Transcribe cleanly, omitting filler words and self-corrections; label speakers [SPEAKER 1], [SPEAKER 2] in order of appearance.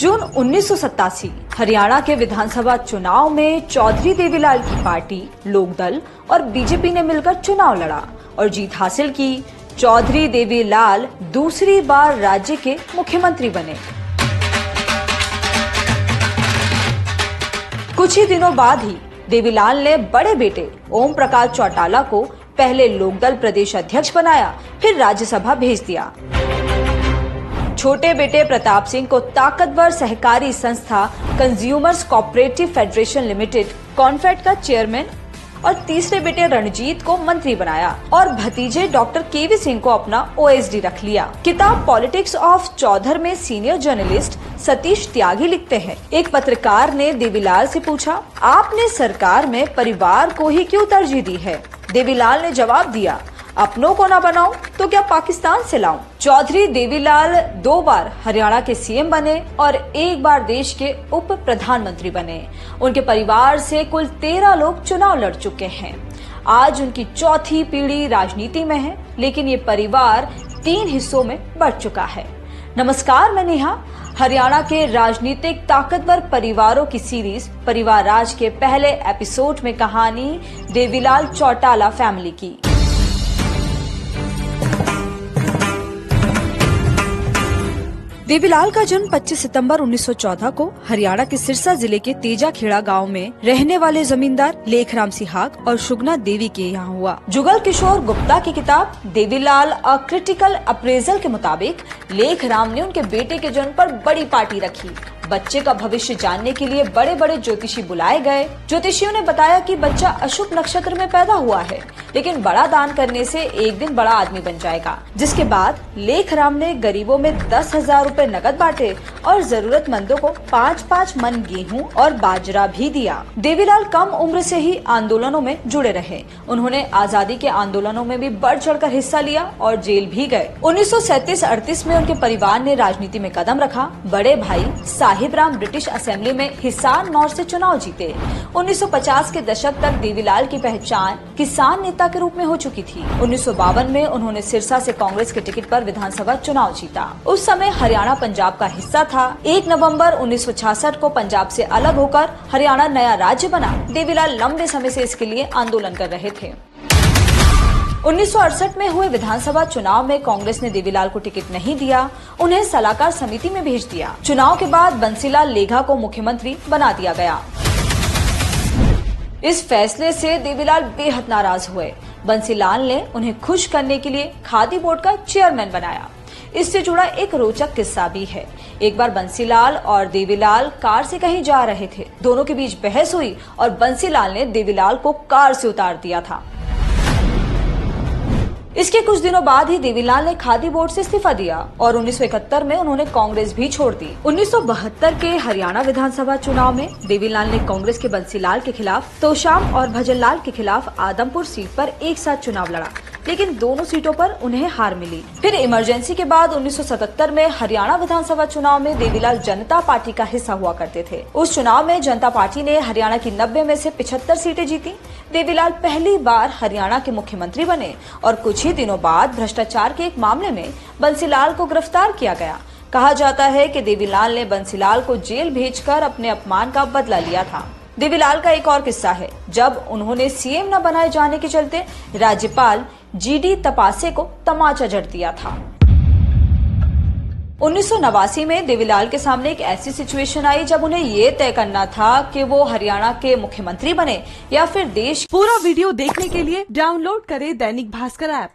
[SPEAKER 1] जून 1987 हरियाणा के विधानसभा चुनाव में चौधरी देवीलाल की पार्टी लोकदल और बीजेपी ने मिलकर चुनाव लड़ा और जीत हासिल की। चौधरी देवीलाल दूसरी बार राज्य के मुख्यमंत्री बने। कुछ ही दिनों बाद ही देवीलाल ने बड़े बेटे ओम प्रकाश चौटाला को पहले लोकदल प्रदेश अध्यक्ष बनाया, फिर राज्यसभा भेज दिया। छोटे बेटे प्रताप सिंह को ताकतवर सहकारी संस्था कंज्यूमर्स कोऑपरेटिव फेडरेशन लिमिटेड कॉन्फेड का चेयरमैन और तीसरे बेटे रणजीत को मंत्री बनाया और भतीजे डॉक्टर केवी सिंह को अपना ओएसडी रख लिया। किताब पॉलिटिक्स ऑफ चौधर में सीनियर जर्नलिस्ट सतीश त्यागी लिखते हैं, एक पत्रकार ने देवीलाल से पूछा, आपने सरकार में परिवार को ही क्यों तरजीह दी है? देवीलाल ने जवाब दिया, अपनों को ना बनाऊं तो क्या पाकिस्तान से लाऊं? चौधरी देवीलाल 2 बार हरियाणा के सीएम बने और 1 बार देश के उप प्रधानमंत्री बने। उनके परिवार से कुल 13 लोग चुनाव लड़ चुके हैं। आज उनकी चौथी पीढ़ी राजनीति में है, लेकिन ये परिवार 3 हिस्सों में बढ़ चुका है। नमस्कार, मैं नेहा। हरियाणा के राजनीतिक ताकतवर परिवारों की सीरीज परिवार राज के पहले एपिसोड में कहानी देवीलाल चौटाला फैमिली की। देवीलाल का जन्म 25 सितंबर 1914 को हरियाणा के सिरसा जिले के तेजाखेड़ा गांव में रहने वाले जमींदार लेखराम सिहाग और शुगना देवी के यहाँ हुआ। जुगल किशोर गुप्ता की किताब देवीलाल अ क्रिटिकल अप्रेजल के मुताबिक लेखराम ने उनके बेटे के जन्म पर बड़ी पार्टी रखी। बच्चे का भविष्य जानने के लिए बड़े बड़े ज्योतिषी बुलाए गए। ज्योतिषियों ने बताया कि बच्चा अशुभ नक्षत्र में पैदा हुआ है, लेकिन बड़ा दान करने से एक दिन बड़ा आदमी बन जाएगा। जिसके बाद लेखराम ने गरीबों में 10,000 रुपए नकद बांटे और जरूरतमंदों को 5-5 मन गेहूं और बाजरा भी दिया। देवीलाल कम उम्र से ही आंदोलनों में जुड़े रहे। उन्होंने आजादी के आंदोलनों में भी बढ़ चढ़कर हिस्सा लिया और जेल भी गए। 1937-38 में उनके परिवार ने राजनीति में कदम रखा। बड़े भाई साहिबराम ब्रिटिश असेंबली में हिसार नॉर्थ से चुनाव जीते। 1950 के दशक तक देवीलाल की पहचान किसान नेता के रूप में हो चुकी थी। 1952 में उन्होंने सिरसा से कांग्रेस के टिकट पर विधानसभा चुनाव जीता। उस समय हरियाणा पंजाब का हिस्सा था। 1 नवंबर 1966 को पंजाब से अलग होकर हरियाणा नया राज्य बना। देवीलाल लंबे समय से इसके लिए आंदोलन कर रहे थे। 1968 में हुए विधानसभा चुनाव में कांग्रेस ने देवीलाल को टिकट नहीं दिया, उन्हें सलाहकार समिति में भेज दिया। चुनाव के बाद बंसीलाल लेघा को मुख्यमंत्री बना दिया गया। इस फैसले से देवीलाल बेहद नाराज हुए। बंसीलाल ने उन्हें खुश करने के लिए खादी बोर्ड का चेयरमैन बनाया। इससे जुड़ा एक रोचक किस्सा भी है। एक बार बंसीलाल और देवीलाल कार से कहीं जा रहे थे। दोनों के बीच बहस हुई और बंसीलाल ने देवीलाल को कार से उतार दिया था। इसके कुछ दिनों बाद ही देवीलाल ने खादी बोर्ड से इस्तीफा दिया और 1971 में उन्होंने कांग्रेस भी छोड़ दी। 1972 के हरियाणा विधानसभा चुनाव में देवीलाल ने कांग्रेस के बंसीलाल के खिलाफ तोशाम और भजनलाल के खिलाफ आदमपुर सीट पर एक साथ चुनाव लड़ा, लेकिन दोनों सीटों पर उन्हें हार मिली। फिर इमरजेंसी के बाद 1977 में हरियाणा विधानसभा चुनाव में देवीलाल जनता पार्टी का हिस्सा हुआ करते थे। उस चुनाव में जनता पार्टी ने हरियाणा की 90 में से 75 सीटें जीती। देवीलाल पहली बार हरियाणा के मुख्यमंत्री बने और कुछ ही दिनों बाद भ्रष्टाचार के एक मामले में बंसीलाल को गिरफ्तार किया गया। कहा जाता है कि देवीलाल ने बंसीलाल को जेल भेजकर अपने अपमान का बदला लिया था। देवीलाल का एक और किस्सा है, जब उन्होंने सीएम न बनाए जाने के चलते राज्यपाल जीडी तपासे को तमाचा जड़ दिया था। 1989 में देवीलाल के सामने एक ऐसी सिचुएशन आई जब उन्हें ये तय करना था कि वो हरियाणा के मुख्यमंत्री बने या फिर देश।
[SPEAKER 2] पूरा वीडियो देखने के लिए डाउनलोड करें दैनिक भास्कर ऐप।